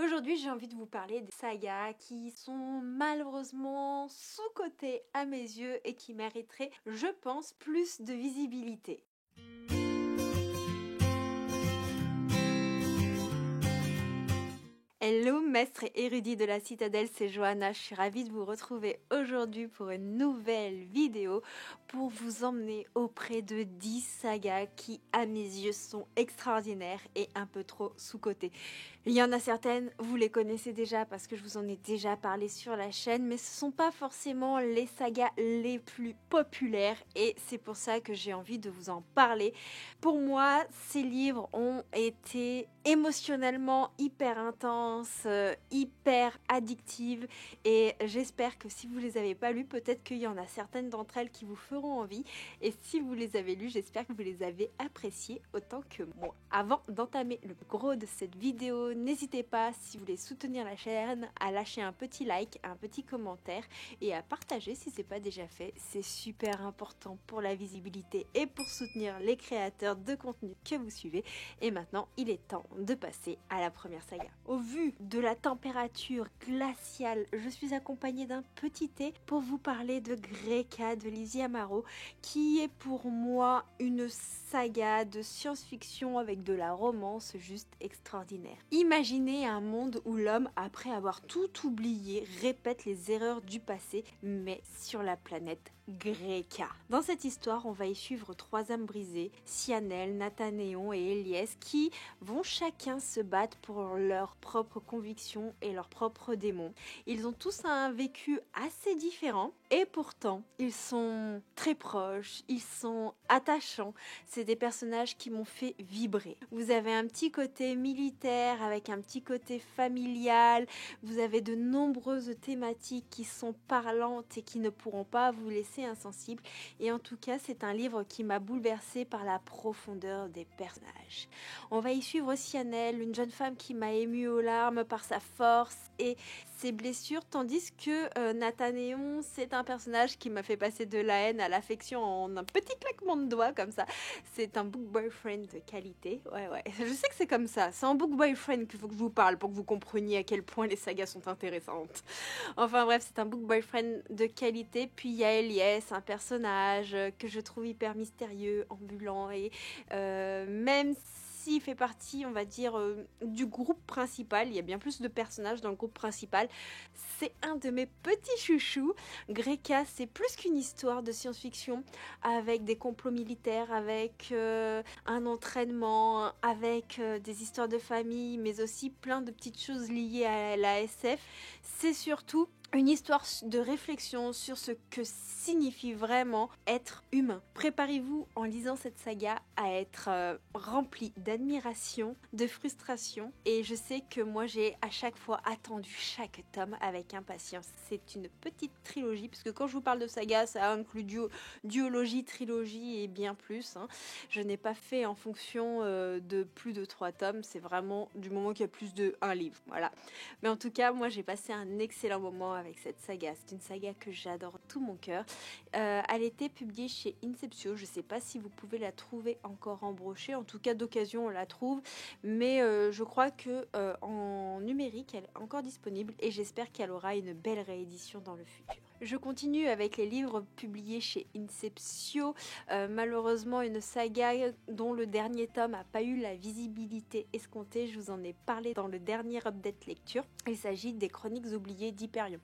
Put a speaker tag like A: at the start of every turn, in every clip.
A: Aujourd'hui, j'ai envie de vous parler des sagas qui sont malheureusement sous-cotées à mes yeux et qui mériteraient, je pense, plus de visibilité. Hello, maître et érudit de la citadelle, c'est Johanna. Je suis ravie de vous retrouver aujourd'hui pour une nouvelle vidéo pour vous emmener auprès de 10 sagas qui, à mes yeux, sont extraordinaires et un peu trop sous-cotées. Il y en a certaines, vous les connaissez déjà parce que je vous en ai déjà parlé sur la chaîne, mais ce ne sont pas forcément les sagas les plus populaires et c'est pour ça que j'ai envie de vous en parler. Pour moi, ces livres ont été émotionnellement hyper intenses, hyper addictives et j'espère que si vous les avez pas lues, peut-être qu'il y en a certaines d'entre elles qui vous feront envie et si vous les avez lues, j'espère que vous les avez appréciées autant que moi. Avant d'entamer le gros de cette vidéo, n'hésitez pas, si vous voulez soutenir la chaîne, à lâcher un petit like, un petit commentaire et à partager si c'est pas déjà fait. C'est super important pour la visibilité et pour soutenir les créateurs de contenu que vous suivez. Et maintenant, il est temps de passer à la première saga. Au vu de la température glaciale, je suis accompagnée d'un petit thé pour vous parler de Greka de Lizzie Amaro, qui est pour moi une saga de science-fiction avec de la romance juste extraordinaire. Imaginez un monde où l'homme, après avoir tout oublié, répète les erreurs du passé, mais sur la planète Greka. Dans cette histoire, on va y suivre 3 âmes brisées, Cyanel, Nathanéon et Éliès, qui vont chacun se battre pour leurs propres convictions et leurs propres démons. Ils ont tous un vécu assez différent et pourtant, ils sont très proches, ils sont attachants. C'est des personnages qui m'ont fait vibrer. Vous avez un petit côté militaire avec un petit côté familial. Vous avez de nombreuses thématiques qui sont parlantes et qui ne pourront pas vous laisser insensible. Et en tout cas, c'est un livre qui m'a bouleversée par la profondeur des personnages. On va y suivre Cyanel, une jeune femme qui m'a émue aux larmes par sa force et ses blessures, tandis que Nathanéon, c'est un personnage qui m'a fait passer de la haine à l'affection en un petit claquement de doigts comme ça. C'est un book boyfriend de qualité. Ouais, je sais que c'est comme ça. C'est un book boyfriend qu'il faut que je vous parle pour que vous compreniez à quel point les sagas sont intéressantes. Enfin bref, c'est un book boyfriend de qualité. Puis il y a Éliès, un personnage que je trouve hyper mystérieux, ambulant et même s'il fait partie, on va dire, du groupe principal, il y a bien plus de personnages dans le groupe principal, c'est un de mes petits chouchous. Greka, c'est plus qu'une histoire de science-fiction avec des complots militaires, avec un entraînement, avec des histoires de famille, mais aussi plein de petites choses liées à la SF. C'est surtout une histoire de réflexion sur ce que signifie vraiment être humain. Préparez-vous en lisant cette saga à être rempli d'admiration, de frustration et je sais que moi j'ai à chaque fois attendu chaque tome avec impatience. C'est une petite trilogie parce que quand je vous parle de saga, ça inclut duologie, trilogie et bien plus. Je n'ai pas fait en fonction de plus de 3 tomes, c'est vraiment du moment qu'il y a plus de 1 livre. Voilà. Mais en tout cas, moi j'ai passé un excellent moment avec cette saga. C'est une saga que j'adore de tout mon cœur. Elle était publiée chez Inceptio. Je ne sais pas si vous pouvez la trouver encore en brochet. En tout cas, d'occasion, on la trouve. Mais je crois que en numérique, elle est encore disponible et j'espère qu'elle aura une belle réédition dans le futur. Je continue avec les livres publiés chez Inceptio. Malheureusement, une saga dont le dernier tome n'a pas eu la visibilité escomptée. Je vous en ai parlé dans le dernier update lecture. Il s'agit des Chroniques oubliées d'Hyperion.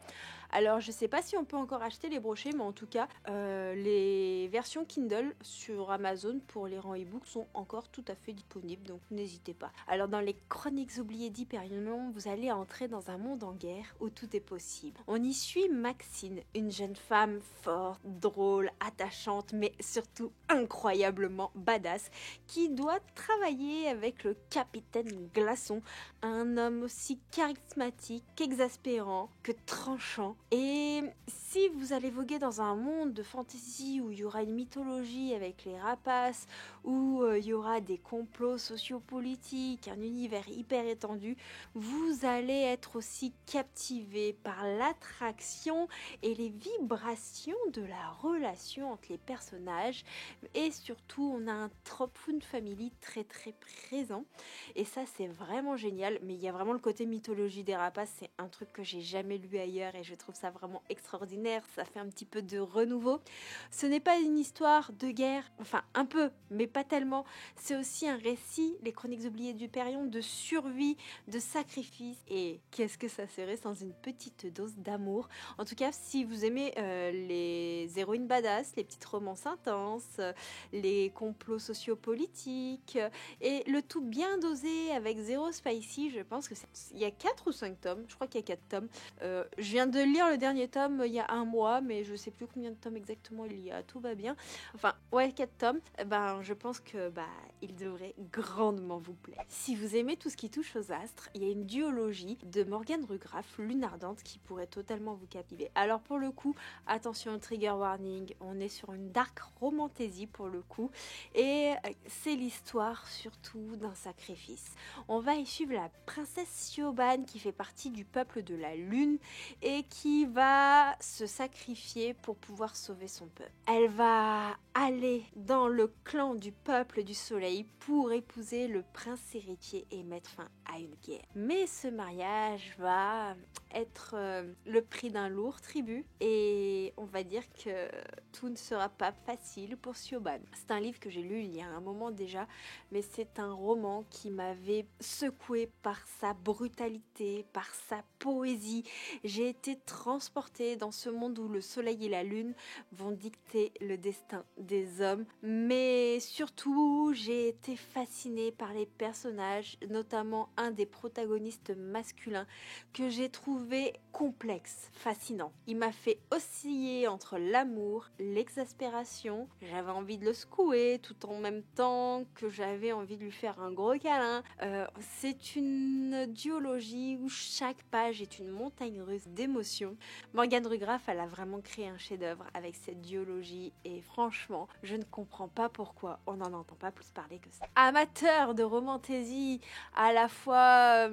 A: Alors, je ne sais pas si on peut encore acheter les brochets, mais en tout cas, les versions Kindle sur Amazon pour lire en e-book sont encore tout à fait disponibles, donc n'hésitez pas. Alors, dans les Chroniques oubliées d'Hyperion, vous allez entrer dans un monde en guerre où tout est possible. On y suit Maxine, une jeune femme forte, drôle, attachante, mais surtout incroyablement badass, qui doit travailler avec le capitaine Glaçon, un homme aussi charismatique qu'exaspérant, que tranchant, Et si vous allez voguer dans un monde de fantasy où il y aura une mythologie avec les rapaces, où il y aura des complots sociopolitiques, un univers hyper étendu, vous allez être aussi captivé par l'attraction et les vibrations de la relation entre les personnages. Et surtout, on a un trope Found Family très très présent. Et ça, c'est vraiment génial. Mais il y a vraiment le côté mythologie des rapaces. C'est un truc que j'ai jamais lu ailleurs et je trouve ça vraiment extraordinaire. Ça fait un petit peu de renouveau. Ce n'est pas une histoire de guerre, enfin un peu, mais pas tellement. C'est aussi un récit, les Chroniques oubliées du Périon, de survie, de sacrifice. Et qu'est-ce que ça serait sans une petite dose d'amour? En tout cas, si vous aimez les héroïnes badass, les petites romances intenses, les complots sociopolitiques, et le tout bien dosé avec zéro spicy, je pense que il y a 4 ou 5 tomes, je crois qu'il y a 4 tomes. Je viens de lire le dernier tome il y a un mois, mais je sais plus combien de tomes exactement il y a, tout va bien. Enfin, ouais, 4 tomes, je pense que il devrait grandement vous plaire. Si vous aimez tout ce qui touche aux astres, il y a une duologie de Morgane Rugraff, Lune Ardente, qui pourrait totalement vous captiver. Alors pour le coup, attention, trigger warning, on est sur une dark romantasy pour le coup, et c'est l'histoire surtout d'un sacrifice. On va y suivre la princesse Siobhan qui fait partie du peuple de la Lune et qui va se sacrifier pour pouvoir sauver son peuple. Elle va aller dans le clan du peuple du soleil pour épouser le prince héritier et mettre fin à une guerre. Mais ce mariage va être le prix d'un lourd tribut et on va dire que tout ne sera pas facile pour Siobhan. C'est un livre que j'ai lu il y a un moment déjà, mais c'est un roman qui m'avait secoué par sa brutalité, par sa poésie. J'ai été transportée dans ce monde où le soleil et la lune vont dicter le destin des hommes, mais surtout j'ai été fascinée par les personnages, notamment un des protagonistes masculins que j'ai trouvé complexe, fascinant. Il m'a fait osciller entre l'amour, l'exaspération, j'avais envie de le secouer tout en même temps que j'avais envie de lui faire un gros câlin. C'est une duologie où chaque page est une montagne russe d'émotions. Morgane Rugraff, elle a vraiment créé un chef-d'œuvre avec cette duologie et franchement, je ne comprends pas pourquoi on n'en entend pas plus parler que ça. Amateur de romantasy, à la fois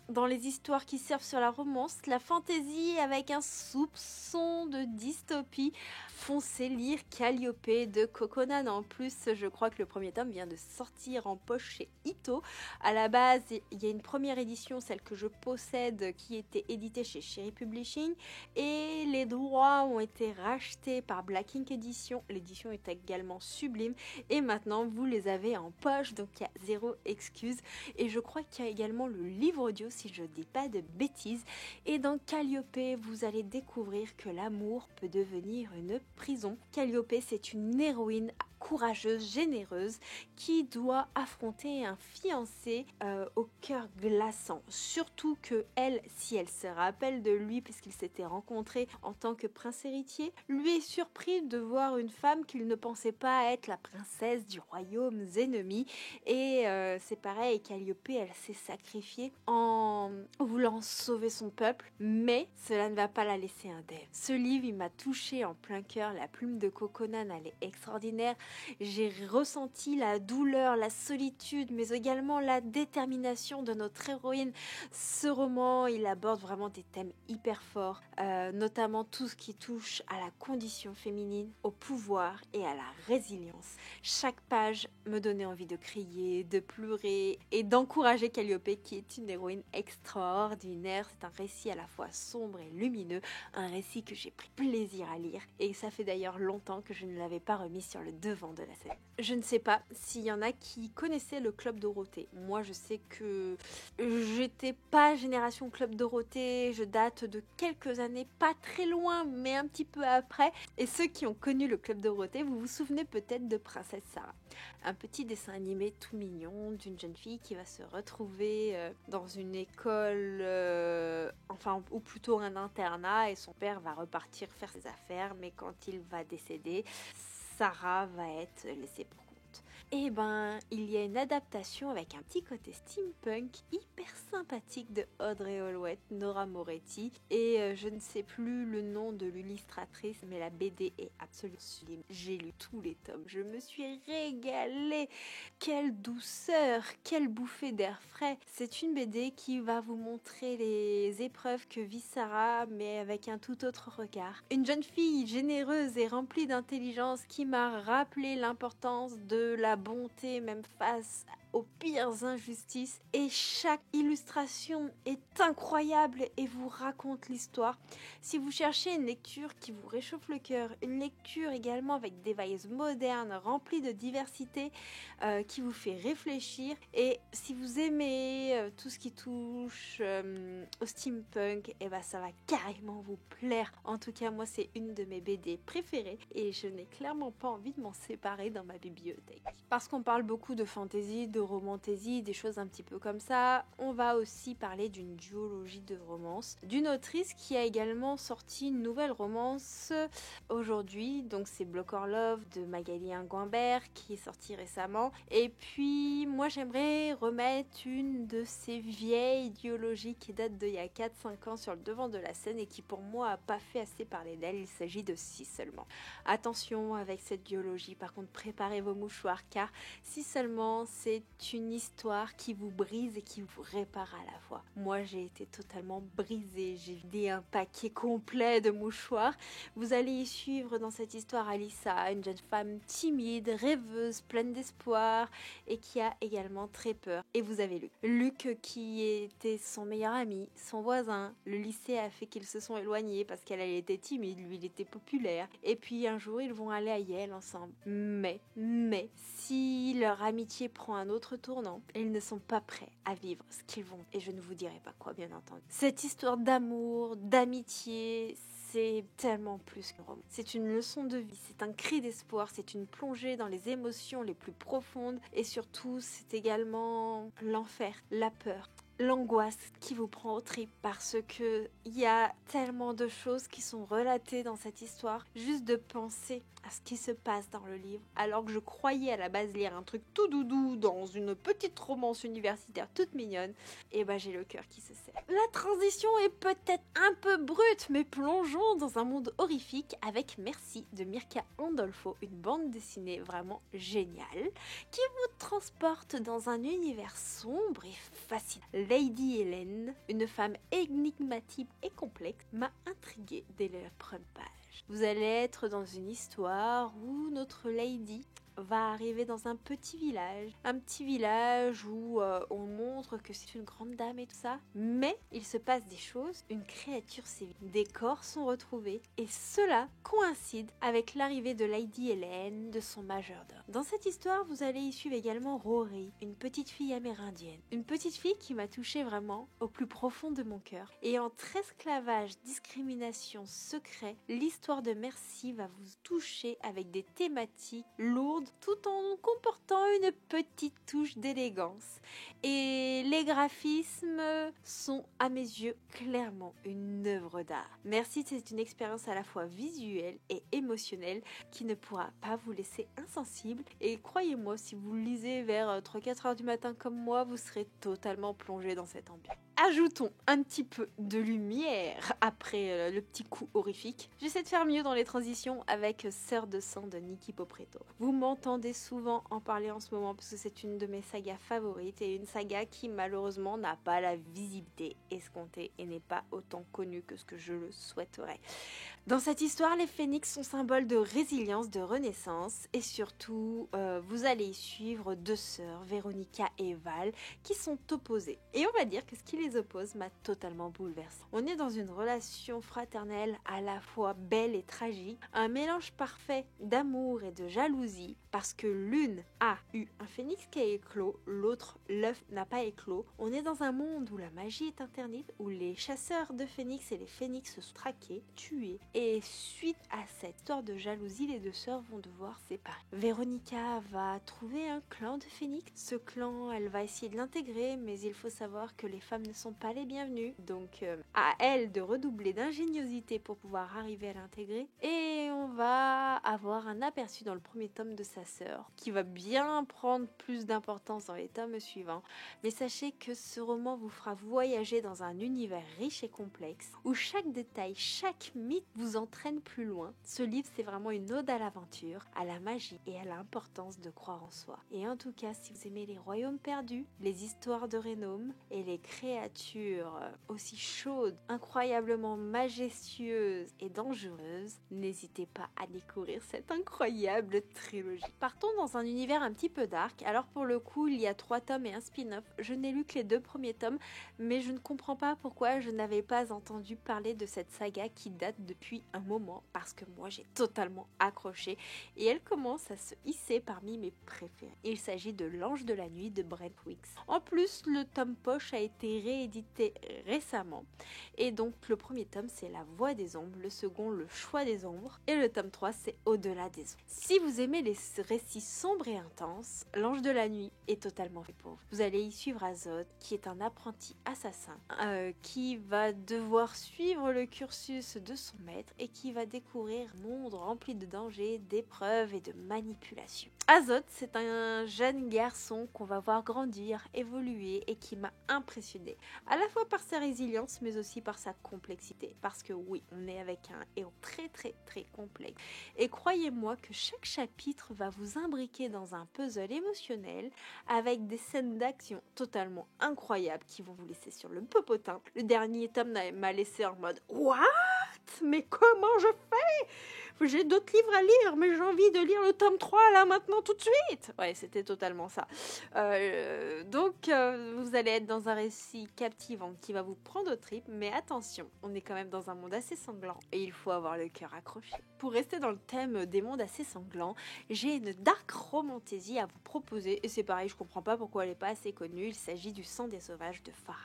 A: dans les histoires qui servent sur la romance, la fantaisie avec un soupçon de dystopie, foncez lire Calliope de Coconan. En plus, je crois que le premier tome vient de sortir en poche chez Ito. À la base, il y a une première édition, celle que je possède, qui était éditée chez Cherry Publishing et les droits ont été rachetés par Black Ink Edition. L'édition est également sublime et maintenant vous les avez en poche, donc il y a zéro excuse. Et je crois qu'il y a également le livre audio si je dis pas de bêtises. Et dans Calliope, vous allez découvrir que l'amour peut devenir une prison. Calliope, c'est une héroïne courageuse, généreuse, qui doit affronter un fiancé au cœur glaçant. Surtout que elle, si elle se rappelle de lui, puisqu'ils s'étaient rencontrés en tant que prince héritier, lui est surpris de voir une femme qu'il ne pensait pas être la princesse du royaume ennemi. Et c'est pareil, Calliope, elle s'est sacrifiée en voulant sauver son peuple, mais cela ne va pas la laisser indemne. Ce livre, il m'a touchée en plein cœur. La plume de Coconan, elle est extraordinaire. J'ai ressenti la douleur, la solitude, mais également la détermination de notre héroïne. Ce roman, il aborde vraiment des thèmes hyper forts, notamment tout ce qui touche à la condition féminine, au pouvoir et à la résilience. Chaque page me donnait envie de crier, de pleurer et d'encourager Calliope, qui est une héroïne extraordinaire. C'est un récit à la fois sombre et lumineux, un récit que j'ai pris plaisir à lire et ça fait d'ailleurs longtemps que je ne l'avais pas remis sur le devant de la scène. Je ne sais pas s'il y en a qui connaissaient le Club Dorothée. Moi, je sais que j'étais pas génération Club Dorothée, je date de quelques années, pas très loin, mais un petit peu après. Et ceux qui ont connu le Club Dorothée, vous vous souvenez peut-être de Princesse Sarah. Un petit dessin animé tout mignon d'une jeune fille qui va se retrouver dans une école, ou plutôt un internat, et son père va repartir faire ses affaires, mais quand il va décéder, Sarah va être laissée pour compte. Et ben, il y a une adaptation avec un petit côté steampunk hyper sympathique de Audrey Holweth, Nora Moretti, et je ne sais plus le nom de l'illustratrice, mais la BD est absolument sublime. J'ai lu tous les tomes, je me suis régalée. Quelle douceur, quelle bouffée d'air frais. C'est une BD qui va vous montrer les épreuves que vit Sarah, mais avec un tout autre regard. Une jeune fille généreuse et remplie d'intelligence qui m'a rappelé l'importance de la bonté, même face aux pires injustices. Et chaque illustration est incroyable et vous raconte l'histoire. Si vous cherchez une lecture qui vous réchauffe le cœur, une lecture également avec des vibes modernes, remplies de diversité, qui vous fait réfléchir, et si vous aimez tout ce qui touche au steampunk, et ben ça va carrément vous plaire. En tout cas, moi c'est une de mes BD préférées et je n'ai clairement pas envie de m'en séparer dans ma bibliothèque. Parce qu'on parle beaucoup de fantasy, de romantaisie, des choses un petit peu comme ça, on va aussi parler d'une duologie de romances, d'une autrice qui a également sorti une nouvelle romance aujourd'hui, donc c'est Block or Love de Magali Ingouimbert qui est sortie récemment. Et puis moi j'aimerais remettre une de ces vieilles duologies qui date d'il y a 4-5 ans sur le devant de la scène et qui pour moi a pas fait assez parler d'elle. Il s'agit de Si Seulement. Attention avec cette duologie, par contre préparez vos mouchoirs, car Si Seulement c'est une histoire qui vous brise et qui vous répare à la fois. Moi j'ai été totalement brisée, j'ai vidé un paquet complet de mouchoirs. Vous allez y suivre dans cette histoire Alyssa, une jeune femme timide, rêveuse, pleine d'espoir et qui a également très peur. Et vous avez Luc qui était son meilleur ami, son voisin. Le lycée a fait qu'ils se sont éloignés parce qu'elle était timide, lui il était populaire. Et puis un jour ils vont aller à Yale ensemble. Mais, si leur amitié prend un autre tournant, ils ne sont pas prêts à vivre ce qu'ils vont. Et je ne vous dirai pas quoi, bien entendu. Cette histoire d'amour, d'amitié, c'est tellement plus qu'un roman. C'est une leçon de vie, c'est un cri d'espoir, c'est une plongée dans les émotions les plus profondes et surtout c'est également l'enfer, la peur, l'angoisse qui vous prend aux tripes parce que il y a tellement de choses qui sont relatées dans cette histoire. Juste de penser à ce qui se passe dans le livre, alors que je croyais à la base lire un truc tout doudou dans une petite romance universitaire toute mignonne, et ben j'ai le cœur qui se serre. La transition est peut-être un peu brute, mais plongeons dans un monde horrifique avec Merci de Mirka Andolfo, une bande dessinée vraiment géniale qui vous transporte dans un univers sombre et fascinant. Lady Hélène, une femme énigmatique et complexe, m'a intriguée dès la première page. Vous allez être dans une histoire où notre Lady va arriver dans un petit village où on montre que c'est une grande dame et tout ça, mais il se passe des choses, une créature sévit, des corps sont retrouvés et cela coïncide avec l'arrivée de Lady Hélène, de son majordome. Dans cette histoire, vous allez y suivre également Rory, une petite fille amérindienne, une petite fille qui m'a touchée vraiment au plus profond de mon cœur. Et entre esclavage, discrimination, secret, l'histoire de Merci va vous toucher avec des thématiques lourdes tout en comportant une petite touche d'élégance. Et les graphismes sont à mes yeux clairement une œuvre d'art. Merci, c'est une expérience à la fois visuelle et émotionnelle qui ne pourra pas vous laisser insensible. Et croyez-moi, si vous le lisez vers 3-4 heures du matin comme moi, vous serez totalement plongé dans cette ambiance. Ajoutons un petit peu de lumière après le petit coup horrifique. J'essaie de faire mieux dans les transitions avec Sœur de sang de Nikki Popretto. Vous m'entendez souvent en parler en ce moment parce que c'est une de mes sagas favorites et une saga qui malheureusement n'a pas la visibilité escomptée et n'est pas autant connue que ce que je le souhaiterais. Dans cette histoire, les phénix sont symboles de résilience, de renaissance et surtout, vous allez y suivre deux sœurs, Véronica et Val, qui sont opposées. Et on va dire que ce qui les oppose m'a totalement bouleversée. On est dans une relation fraternelle à la fois belle et tragique, un mélange parfait d'amour et de jalousie, parce que l'une a eu un phénix qui a éclos, l'autre, l'œuf n'a pas éclos. On est dans un monde où la magie est interdite, où les chasseurs de phénix et les phénix se sont traqués, tués. Et suite à cette histoire de jalousie, les deux sœurs vont devoir se séparer. Véronica va trouver un clan de phénix. Ce clan, elle va essayer de l'intégrer, mais il faut savoir que les femmes ne sont pas les bienvenues. Donc à elle de redoubler d'ingéniosité pour pouvoir arriver à l'intégrer. Et on on va avoir un aperçu dans le premier tome de sa sœur, qui va bien prendre plus d'importance dans les tomes suivants. Mais sachez que ce roman vous fera voyager dans un univers riche et complexe, où chaque détail, chaque mythe vous entraîne plus loin. Ce livre, c'est vraiment une ode à l'aventure, à la magie et à l'importance de croire en soi. Et en tout cas, si vous aimez les royaumes perdus, les histoires de Rénome et les créatures aussi chaudes, incroyablement majestueuses et dangereuses, n'hésitez pas à découvrir cette incroyable trilogie. Partons dans un univers un petit peu dark. Alors pour le coup, il y a 3 tomes et un spin-off. Je n'ai lu que les 2 premiers tomes, mais je ne comprends pas pourquoi je n'avais pas entendu parler de cette saga qui date depuis un moment, parce que moi j'ai totalement accroché et elle commence à se hisser parmi mes préférés. Il s'agit de L'Ange de la Nuit de Brent Weeks. En plus, le tome poche a été réédité récemment et donc le premier tome c'est La Voix des Ombres, le second Le Choix des Ombres et le tome 3 c'est Au-delà des Ombres. Si vous aimez les récits sombres et intenses, L'Ange de la Nuit est totalement fait pour vous. Vous allez y suivre Azod qui est un apprenti assassin qui va devoir suivre le cursus de son maître et qui va découvrir un monde rempli de dangers, d'épreuves et de manipulations. Azod, c'est un jeune garçon qu'on va voir grandir, évoluer et qui m'a impressionné, à la fois par sa résilience mais aussi par sa complexité, parce que oui, on est avec un héros très complexe et croyez-moi que chaque chapitre va vous imbriquer dans un puzzle émotionnel avec des scènes d'action totalement incroyables qui vont vous laisser sur le popotin. Le dernier tome m'a laissé en mode What? Mais comment je fais? J'ai d'autres livres à lire, mais j'ai envie de lire le tome 3 là maintenant tout de suite. Ouais, c'était totalement ça. Donc, vous allez être dans un récit captivant qui va vous prendre au tripes, mais attention, on est quand même dans un monde assez sanglant et il faut avoir le cœur accroché. Pour rester dans le thème des mondes assez sanglants, j'ai une dark romantasy à vous proposer et c'est pareil, je comprends pas pourquoi elle n'est pas assez connue. Il s'agit du Sang des Sauvages de Farhad.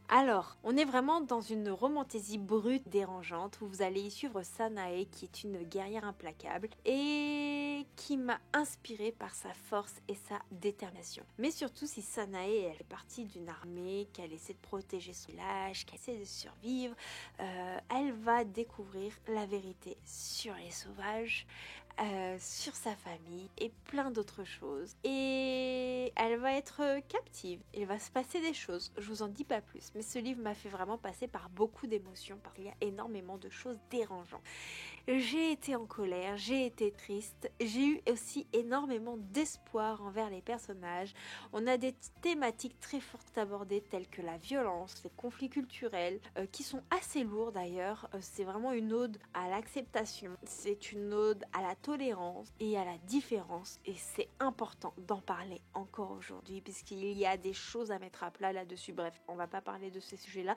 A: Alors, on est vraiment dans une romantasy brute dérangeante où vous allez y suivre Sanae qui est une guerrière implacable et qui m'a inspirée par sa force et sa détermination. Mais surtout si Sanae elle fait partie d'une armée, qu'elle essaie de protéger son village, qu'elle essaie de survivre, elle va découvrir la vérité sur les sauvages, sur sa famille et plein d'autres choses. Et elle va être captive. Il va se passer des choses. Je vous en dis pas plus. Mais ce livre m'a fait vraiment passer par beaucoup d'émotions parce qu'il y a énormément de choses dérangeantes. J'ai été en colère, j'ai été triste, j'ai eu aussi énormément d'espoir envers les personnages. On a des thématiques très fortes abordées telles que la violence, les conflits culturels, qui sont assez lourds d'ailleurs. C'est vraiment une ode à l'acceptation, c'est une ode à la tolérance et à la différence et c'est important d'en parler encore aujourd'hui puisqu'il y a des choses à mettre à plat là-dessus. Bref, on va pas parler de ces sujets-là,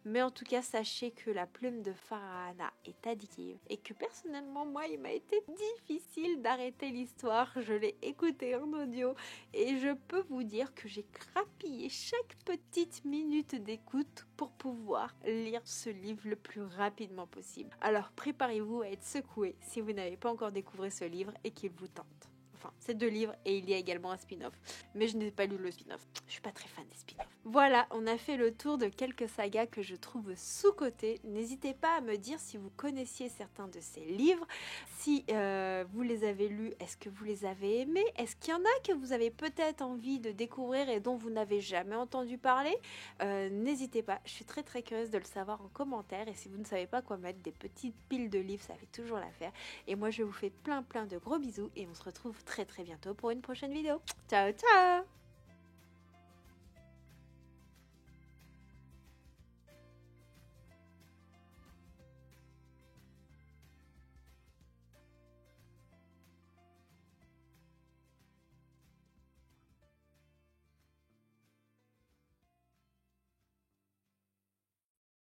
A: mais en tout cas sachez que la plume de Farhana est addictive et que personnellement moi il m'a été difficile d'arrêter l'histoire. Je l'ai écouté en audio et je peux vous dire que j'ai crapillé chaque petite minute d'écoute pour pouvoir lire ce livre le plus rapidement possible. Alors préparez-vous à être secoué si vous n'avez pas encore découvert ce livre et qu'il vous tente. Enfin, c'est 2 livres et il y a également un spin-off. Mais je n'ai pas lu le spin-off. Je suis pas très fan des spin-offs. Voilà, on a fait le tour de quelques sagas que je trouve sous-cotées. N'hésitez pas à me dire si vous connaissiez certains de ces livres. Si vous les avez lus, est-ce que vous les avez aimés? Est-ce qu'il y en a que vous avez peut-être envie de découvrir et dont vous n'avez jamais entendu parler? N'hésitez pas. Je suis très curieuse de le savoir en commentaire. Et si vous ne savez pas quoi mettre, des petites piles de livres, ça fait toujours l'affaire. Et moi, je vous fais plein de gros bisous et on se retrouve très bientôt pour une prochaine vidéo. Ciao!